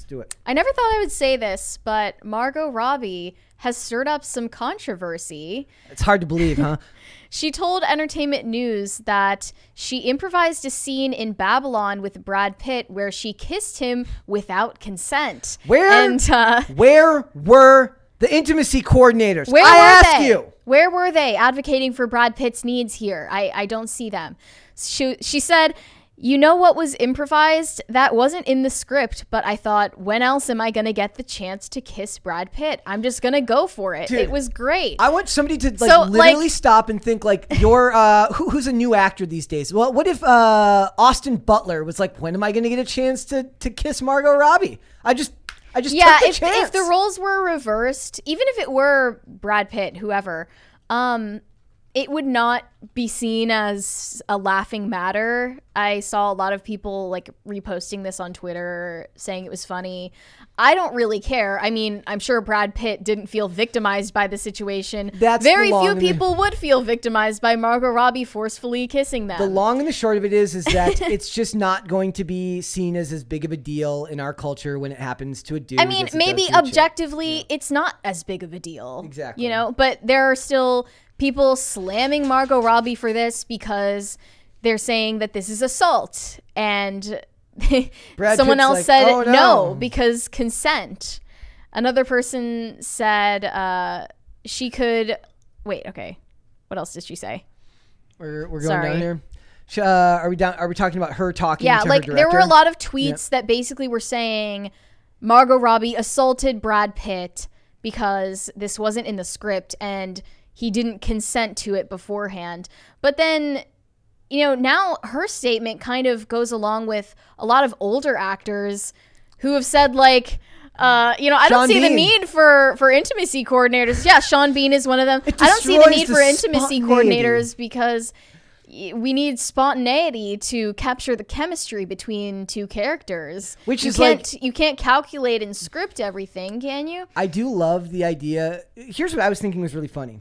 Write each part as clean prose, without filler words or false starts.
do it. I never thought I would say this, but Margot Robbie has stirred up some controversy. It's hard to believe, huh? She told Entertainment News that she improvised a scene in Babylon with Brad Pitt where she kissed him without consent. Where were the intimacy coordinators? Where I were ask they? you. Where were they advocating for Brad Pitt's needs here? I don't see them. She said, you know what was improvised? That wasn't in the script, but I thought, when else am I going to get the chance to kiss Brad Pitt? I'm just going to go for it. Dude, it was great. I want somebody to literally stop and think like, you're who's a new actor these days? Well, what if Austin Butler was like, when am I going to get a chance to kiss Margot Robbie? I just took the chance. If the roles were reversed, even if it were Brad Pitt, whoever, it would not be seen as a laughing matter. I saw a lot of people like reposting this on Twitter saying it was funny. I don't really care. I mean, I'm sure Brad Pitt didn't feel victimized by the situation. Very few people would feel victimized by Margot Robbie forcefully kissing them. The long and the short of it is that it's just not going to be seen as big of a deal in our culture when it happens to a dude. I mean, maybe objectively, it's not as big of a deal. Exactly. You know, but there are still people slamming Margot Robbie for this because they're saying that this is assault, and someone else said no because consent. Another person said she could wait. Okay, what else did she say? We're going down here. Are we talking about her talking? Yeah, to like her there were a lot of tweets that basically were saying Margot Robbie assaulted Brad Pitt because this wasn't in the script and he didn't consent to it beforehand. But then, you know, now her statement kind of goes along with a lot of older actors who have said, like, I don't see the need for intimacy coordinators. Yeah, Sean Bean is one of them. I don't see the need for intimacy coordinators because we need spontaneity to capture the chemistry between two characters. You can't calculate and script everything, can you? I do love the idea. Here's what I was thinking was really funny.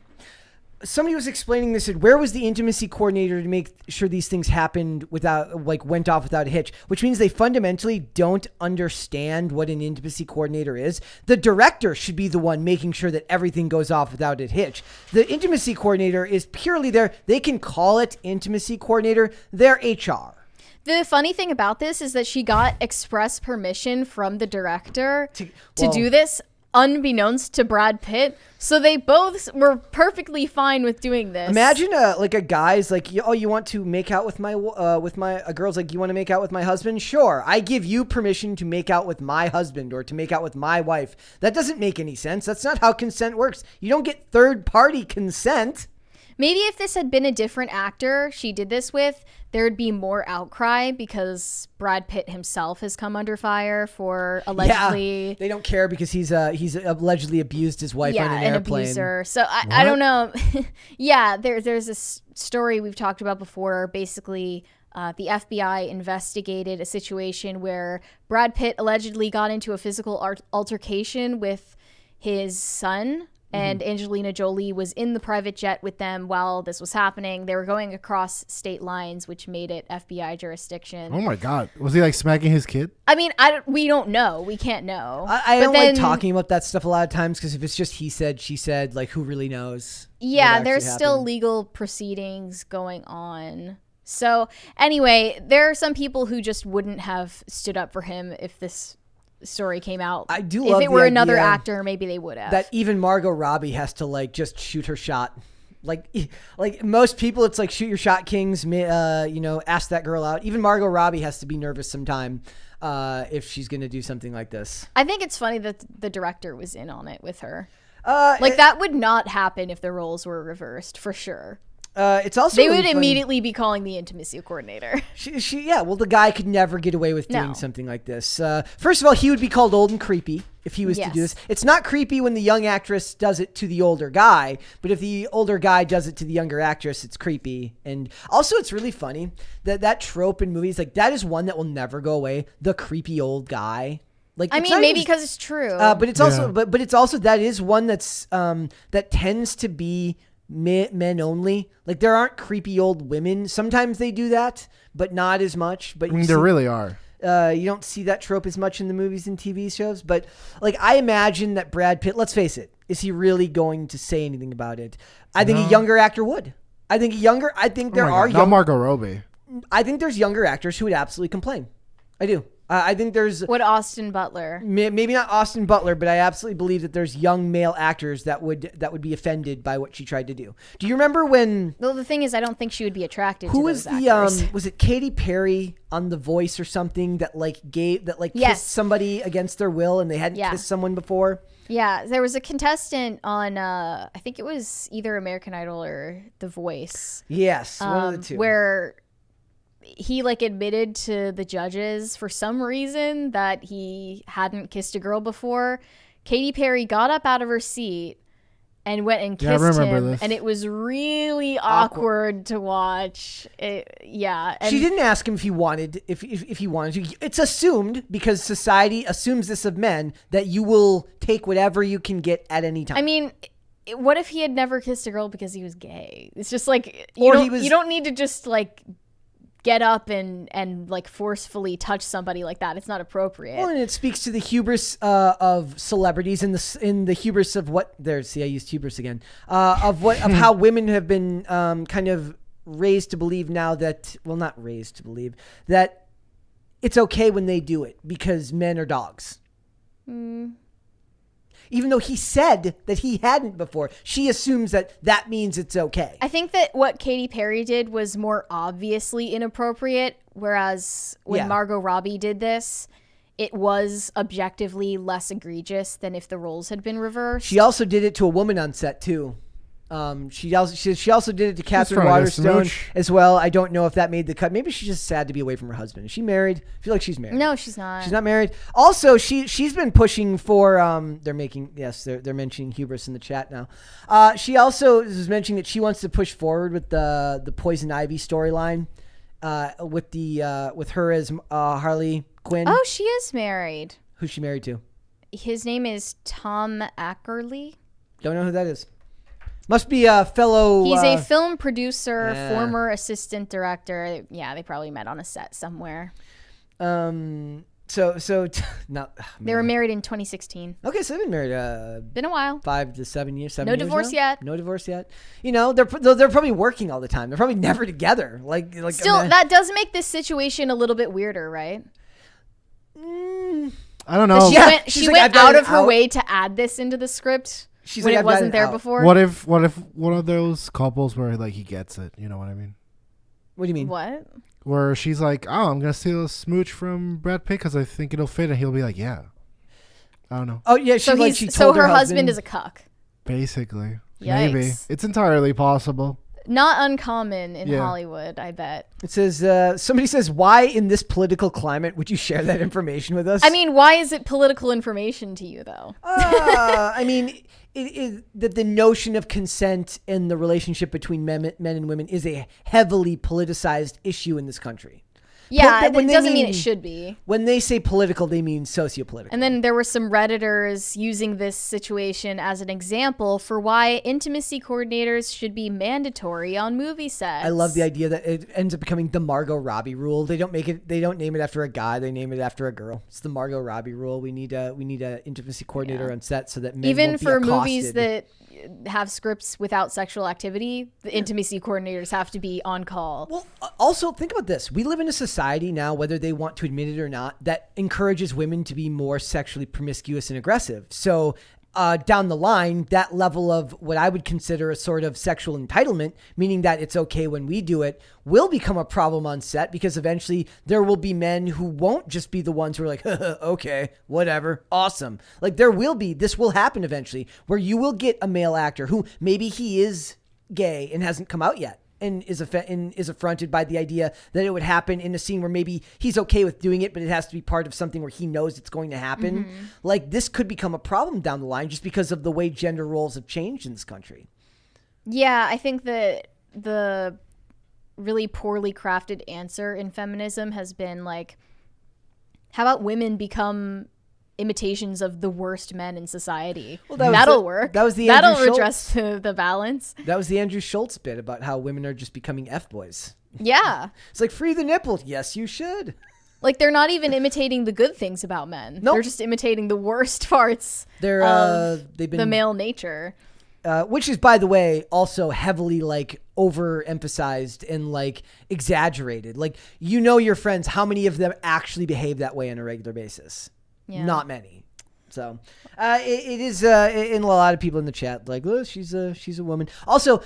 Somebody was explaining this, and where was the intimacy coordinator to make sure these things happened went off without a hitch, which means they fundamentally don't understand what an intimacy coordinator is. The director should be the one making sure that everything goes off without a hitch. The intimacy coordinator is purely there. They can call it intimacy coordinator. They're HR. The funny thing about this is that she got express permission from the director to do this, unbeknownst to Brad Pitt. So they both were perfectly fine with doing this. Imagine a guy's like, oh, you want to make out with a girl's like, you want to make out with my husband? Sure. I give you permission to make out with my husband or to make out with my wife. That doesn't make any sense. That's not how consent works. You don't get third party consent. Maybe if this had been a different actor she did this with, there'd be more outcry because Brad Pitt himself has come under fire for allegedly... Yeah, they don't care because he's allegedly abused his wife on an airplane. Abuser. So I don't know. Yeah, there's this story we've talked about before. Basically, the FBI investigated a situation where Brad Pitt allegedly got into a physical altercation with his son. And Angelina Jolie was in the private jet with them while this was happening. They were going across state lines, which made it FBI jurisdiction. Oh my God. Was he like smacking his kid? I mean, we don't know. We can't know. I don't like talking about that stuff a lot of times because if it's just he said, she said, like who really knows? Yeah, there's still legal proceedings going on. So anyway, there are some people who just wouldn't have stood up for him if this story came out. I do love if it were another actor, maybe they would have. That even Margot Robbie has to like just shoot her shot. Like most people, it's like shoot your shot, kings. Ask that girl out. Even Margot Robbie has to be nervous sometime if she's going to do something like this. I think it's funny that the director was in on it with her. That would not happen if the roles were reversed, for sure. It's also they would immediately be calling the intimacy coordinator. The guy could never get away with doing something like this. First of all, he would be called old and creepy if he was to do this. It's not creepy when the young actress does it to the older guy, but if the older guy does it to the younger actress, it's creepy. And also, it's really funny that trope in movies, like that is one that will never go away. The creepy old guy. Like, I mean, maybe because it's true. But it's also, but it's also that is one that's that tends to be men only. Like there aren't creepy old women. Sometimes they do that, but not as much. But there really are. You don't see that trope as much in the movies and TV shows, but like I imagine that Brad Pitt, let's face it, is he really going to say anything about it? I think a younger actor would. I think there are not Margot Robbie. I think there's younger actors who would absolutely complain. I do. I think there's What Austin Butler? maybe not Austin Butler, but I absolutely believe that there's young male actors that would be offended by what she tried to do. Do you remember when? Well, the thing is, I don't think she would be attracted Who to was those the actors. was it Katy Perry on The Voice or something that Yes. kissed somebody against their will and they hadn't kissed someone before? Yeah, there was a contestant on I think it was either American Idol or The Voice. Yes, one of the two. Where he like admitted to the judges for some reason that he hadn't kissed a girl before. Katy Perry got up out of her seat and went and kissed him, and it was really awkward to watch. And she didn't ask him if he wanted if he wanted to. It's assumed, because society assumes this of men, that you will take whatever you can get at any time. I mean, what if he had never kissed a girl because he was gay? It's just like you don't need to just like get up and like forcefully touch somebody like that. It's not appropriate. Well, and it speaks to the hubris of celebrities and the hubris of what I used hubris again, of how women have been kind of raised to believe now that, well, not raised to believe that it's okay when they do it because men are dogs. Even though he said that he hadn't before, she assumes that means it's okay. I think that what Katy Perry did was more obviously inappropriate, whereas when Margot Robbie did this, it was objectively less egregious than if the roles had been reversed. She also did it to a woman on set too. She also did it to Catherine Waterstone as well. I don't know if that made the cut. Maybe she's just sad to be away from her husband. Is she married? I feel like she's married. No, she's not. She's not married. Also, she's been pushing for they're mentioning hubris in the chat now. She also was mentioning that she wants to push forward with the Poison Ivy storyline, with her as Harley Quinn. Oh, she is married. Who's she married to? His name is Tom Ackerley. Don't know who that is. Must be a fellow. He's a film producer, former assistant director. Yeah, they probably met on a set somewhere. Not. They were married in 2016. Okay, so they've been married. Been a while. 5 to 7 years. No divorce yet. No divorce yet. You know, they're probably working all the time. They're probably never together. Like still, that does make this situation a little bit weirder, right? I don't know. She went out of her way to add this into the script. When it wasn't there before. What if one of those couples where like he gets it? You know what I mean? What do you mean? What? Where she's like, "Oh, I'm gonna steal a smooch from Brad Pitt because I think it'll fit," and he'll be like, "Yeah." I don't know. Oh yeah, so her husband is a cuck. Basically, Yikes. maybe it's entirely possible. Not uncommon in Hollywood, I bet. It says, somebody says, why in this political climate would you share that information with us? I mean, why is it political information to you, though? I mean, the notion of consent and the relationship between men and women is a heavily politicized issue in this country. Yeah, it doesn't mean it should be. When they say political, they mean sociopolitical. And then there were some Redditors using this situation as an example for why intimacy coordinators should be mandatory on movie sets. I love the idea that it ends up becoming the Margot Robbie rule. They don't name it after a guy, they name it after a girl. It's the Margot Robbie rule. We need a intimacy coordinator on set so that men even won't be for accosted. Movies that have scripts without sexual activity, the intimacy coordinators have to be on call. Well, also think about this. We live in a society now, whether they want to admit it or not, that encourages women to be more sexually promiscuous and aggressive. So down the line, that level of what I would consider a sort of sexual entitlement, meaning that it's okay when we do it, will become a problem on set, because eventually there will be men who won't just be the ones who are like, okay, whatever, awesome. Like this will happen eventually, where you will get a male actor who maybe he is gay and hasn't come out yet, and is affronted by the idea that it would happen in a scene where maybe he's okay with doing it, but it has to be part of something where he knows it's going to happen. Mm-hmm. Like, this could become a problem down the line just because of the way gender roles have changed in this country. Yeah, I think that the really poorly crafted answer in feminism has been like, how about women become imitations of the worst men in society? Well, that'll work. That'll redress the balance. That was the Andrew Schultz bit about how women are just becoming F-boys. Yeah. It's like, free the nipple. Yes, you should. Like, they're not even imitating the good things about men. Nope. They're just imitating the worst parts They've of been the male nature. which is, by the way, also heavily like overemphasized and like exaggerated. Like, your friends, how many of them actually behave that way on a regular basis? Yeah. Not many. So it is in a lot of people in the chat like, oh, she's a woman. Also,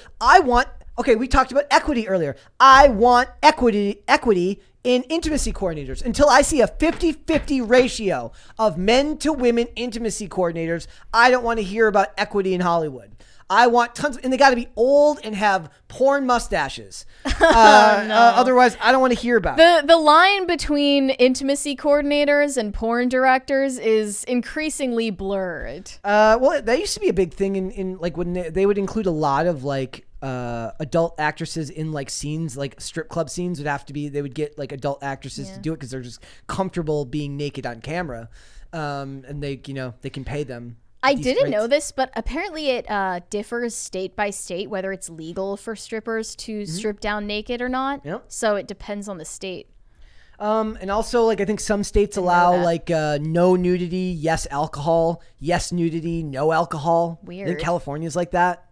we talked about equity earlier. I want equity in intimacy coordinators. Until I see a 50-50 ratio of men to women intimacy coordinators, I don't want to hear about equity in Hollywood. I want tons and they got to be old and have porn mustaches. Otherwise, I don't want to hear about it. The line between intimacy coordinators and porn directors is increasingly blurred. Well, that used to be a big thing in like when they would include a lot of like adult actresses in like scenes, like strip club scenes they would get like adult actresses to do it because they're just comfortable being naked on camera, and they can pay them. I didn't know this, but apparently it differs state by state whether it's legal for strippers to strip down naked or not. Yep. So it depends on the state. And also, like, I think some states allow like no nudity, yes alcohol, yes nudity, no alcohol. Weird. I think California's like that.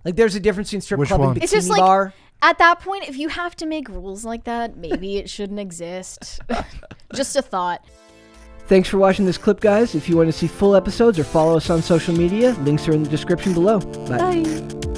Like, there's a difference between strip Which club one? and bikini It's just like bar. at that point, if you have to make rules like that, maybe it shouldn't exist. Just a thought. Thanks for watching this clip, guys. If you want to see full episodes or follow us on social media, links are in the description below. Bye. Bye.